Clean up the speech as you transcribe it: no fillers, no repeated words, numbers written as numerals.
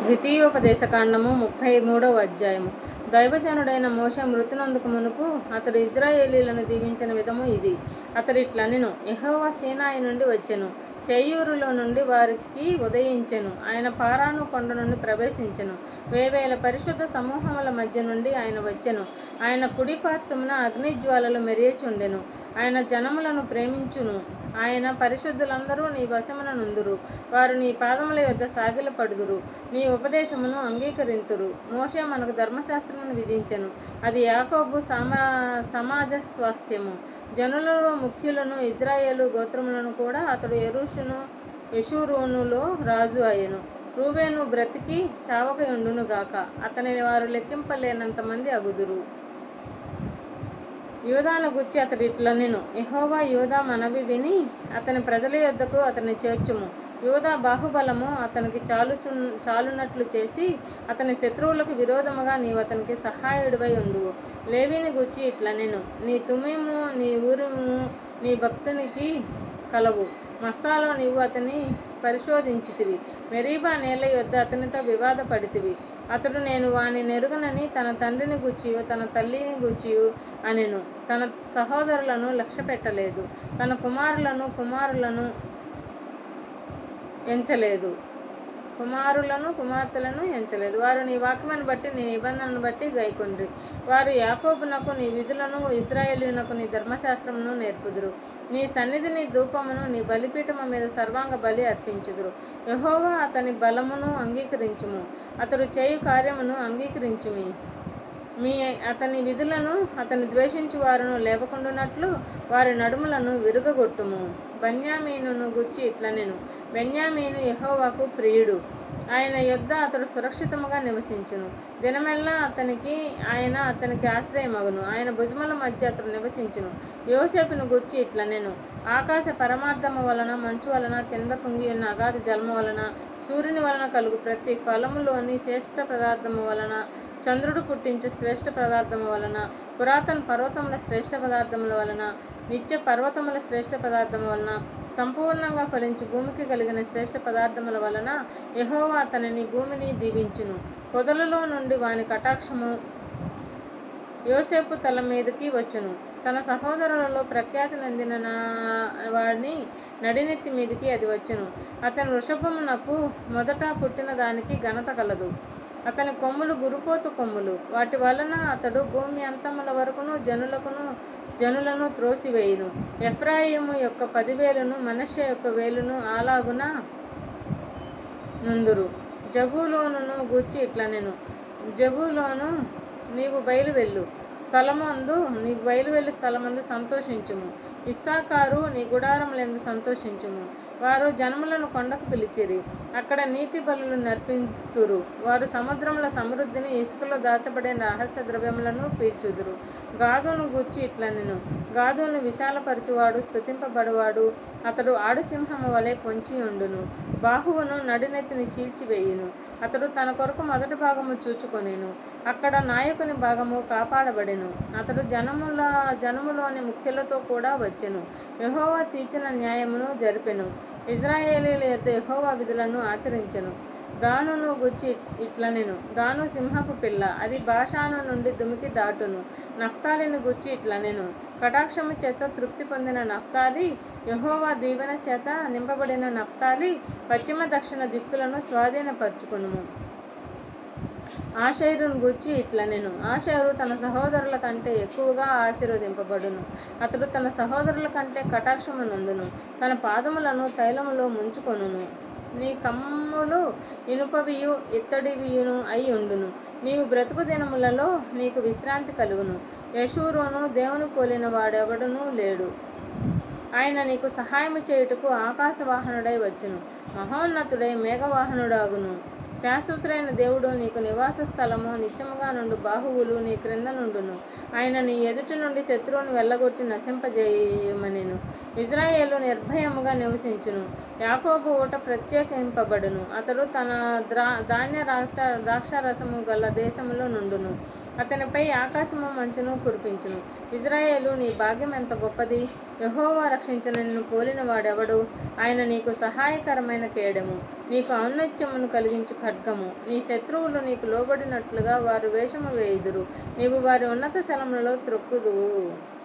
ద్వితీయోపదేశకాండము 33వ అధ్యాయము. దైవజనుడైన మోషే మృతునందుకు మునుపు అతడు ఇజ్రాయేలీలను దీవించిన విధము ఇది. అతడిట్లనెను: యెహోవా సీనాయి నుండి వచ్చెను, శేయూరులో నుండి వారికి ఉదయించెను. ఆయన పారాను కొండ నుండి ప్రవేశించెను. వేవేల పరిశుద్ధ సమూహముల మధ్య నుండి ఆయన వచ్చెను. ఆయన కుడి పార్శ్వమున అగ్నిజ్వాలలు మెరియుచుండెను. ఆయన జనములను ప్రేమించును. ఆయన పరిశుద్ధులందరూ నీ వశమున నుందురు. వారు నీ పాదముల యొద్ద సాగిలపడుదురు. నీ ఉపదేశమును అంగీకరింతురు. మోషే మనకు ధర్మశాస్త్రమును విధించెను. అది యాకోబు సమాజ స్వాస్థ్యము. జనులలో ముఖ్యులను ఇజ్రాయేలు గోత్రములను కూడా అతడు యెషూరూనులో రాజు అయ్యెను. రూబేను బ్రతికి చావకయుండును గాక. అతనిని వారు లెక్కింపలేనంత మంది అగుదురు. యూదాను గూర్చి అతడు ఇట్లనెను: యెహోవా యూదా మనవి విని అతని ప్రజల యొద్దకు అతన్ని చేర్చుము. యూదా బాహుబలము అతనికి చాలునట్లు చేసి అతని శత్రువులకు విరోధముగా నీవు అతనికి సహాయుడివై ఉందువు. లేవీని గూర్చి ఇట్లనెను: నీ తుమ్మిము నీ ఊరిము నీ భక్తునికి కలవు. మస్సాలో నీవు అతని పరిశోధించితివి. మెరీబా నేల యొద్ద అతనితో వివాదపడితివి. అతడు నేను వాని నెరుగనని తన తండ్రిని గూర్చియు తన తల్లిని గూర్చియు అనెను. తన సహోదరులను లక్ష్యపెట్టలేదు. తన కుమారులను ఎంచలేదు. కుమార్తెలను ఎంచలేదు. వారు నీ వాక్యమును బట్టి నీ నిబంధనను బట్టి గైకొండ్రి. వారు యాకోబునకు నీ విధులను, ఇశ్రాయేలీయునకు నీ ధర్మశాస్త్రమును నేర్పుదురు. నీ సన్నిధిని ధూపమును నీ బలిపీఠము మీద సర్వాంగ బలి అర్పించుదురు. యెహోవా అతని బలమును అంగీకరించుము. అతడు చేయు కార్యమును అంగీకరించుమి. అతని విధులను అతని ద్వేషించు వారును లేవకుండునట్లు వారి నడుములను విరుగగొట్టుము. బెన్యామీనును గూర్చి ఇట్లనెను: బెన్యామీను యెహోవాకు ప్రియుడు. ఆయన యొద్ద అతడు సురక్షితముగా నివసించును. దినమెల్లా ఆయన అతనికి ఆశ్రయమగును. ఆయన భుజముల మధ్య అతడు నివసించును. యోసేపును గూర్చి ఇట్లనెను: ఆకాశ పరమార్థము వలన, మంచు వలన, కింద పొంగియున్న అగాధ జలము వలన, సూర్యుని వలన కలుగు ప్రతి ఫలములోని శ్రేష్ఠ పదార్థము వలన, చంద్రుడు పుట్టించు శ్రేష్ఠ పదార్థము వలన, పురాతన పర్వతముల శ్రేష్ఠ పదార్థముల వలన, నిత్య పర్వతముల శ్రేష్ఠ పదార్థము వలన, సంపూర్ణంగా ఫలించు భూమికి కలిగిన శ్రేష్ఠ పదార్థముల వలన యెహోవా అతనిని భూమిని దీవించును. పొదలలో నుండి వాని కటాక్షము యోసేపు తల మీదకి వచ్చును. తన సహోదరులలో ప్రఖ్యాతి నొందిన వాడిని నడినెత్తి మీదికి అది వచ్చును. అతని వృషభమునకు మొదట పుట్టిన దానికి ఘనత కలదు. అతని కొమ్ములు గురుపోతు కొమ్ములు. వాటి వలన అతడు భూమి అంతముల వరకును జనులను త్రోసివేయును. ఎఫ్రాయిము యొక్క 10,000ను మనష్షే యొక్క 1,000ను అలాగున నుందురు. జబూలూనును గూర్చి ఇట్లనెను: జబూలూను, నీవు బయలువెళ్ళు స్థలమందు సంతోషించుము. ఇస్సాకారు, నీ గుడారములందు సంతోషించుము. వారు జనములను కొండకు పిలిచిరి. అక్కడ నీతి బలులు నర్పింతురు. వారు సముద్రముల సమృద్ధిని, ఇసుకలో దాచబడిన రహస్య ద్రవ్యములను పీల్చుదురు. గాదును గూర్చి ఇట్లనెను: గాదును విశాలపరచువాడు, స్తుతింపబడువాడు. అతడు ఆడుసింహము వలె పొంచియుండును. బాహువును నడినెత్తిని చీల్చివేయును. అతడు తన కొరకు మొదటి భాగము చూచుకొనెను. అక్కడ నాయకుని భాగము కాపాడబడెను. అతడు జనములోని ముఖ్యులతో కూడా వచ్చెను. యెహోవా తీర్చిన న్యాయమును జరిపెను. ఇజ్రాయేలీయుల యొద్ద యెహోవా విధులను ఆచరించెను. దానును గూర్చి ఇట్లనెను: దాను సింహపు పిల్ల, అది బాషాను నుండి దుమికి దాటును. నఫ్తాలిని గూర్చి ఇట్లనెను: కటాక్షము చేత తృప్తి పొందిన నఫ్తాలి, యెహోవా దీవెన చేత నింపబడిన నఫ్తాలి, పశ్చిమ దక్షిణ దిక్కులను స్వాధీనపరచుకొనుము. ఆషేరును గూర్చి ఇట్లనెను: ఆషేరు తన సహోదరుల కంటే ఎక్కువగా ఆశీర్వదింపబడును. అతడు తన సహోదరుల కంటే కటాక్షము నొందును. తన పాదములను తైలములో ముంచుకొనును. నీ కమ్ములు ఇనుపవియు ఇత్తడివియును అయి ఉండును. నీవు బ్రతుకు దినములలో నీకు విశ్రాంతి కలుగును. యెషూరూను దేవుని పోలిన వాడెవడునూ లేడు. ఆయన నీకు సహాయము చేయుటకు ఆకాశవాహనుడై వచ్చును. మహోన్నతుడై మేఘవాహనుడాగును. శాశ్వతుడైన దేవుడు నీకు నివాస స్థలము. నిత్యముగా నుండు బాహువులు నీ క్రింద నుండును. ఆయన నీ ఎదుటి నుండి శత్రువును వెళ్ళగొట్టి నశింపజేయమనెను. ఇజ్రాయేలు నిర్భయముగా నివసించును. యాకోబు ఊట ప్రత్యేకింపబడును. అతడు తన ధాన్య ద్రాక్షారసము గల దేశములో నుండును. అతనిపై ఆకాశము మంచును కురిపించును. ఇజ్రాయేలు, నీ భాగ్యం ఎంత గొప్పది! యెహోవా రక్షించిన నిన్ను పోలిన వాడెవడు? ఆయన నీకు సహాయకరమైన కేడెము. నీకు ఔన్నత్యమును కలిగించు ఖడ్గము. నీ శత్రువులు నీకు లోబడినట్లుగా వారు వేషము వేయుదురు. నీవు వారి ఉన్నత స్థలములలో త్రొక్కుదువు.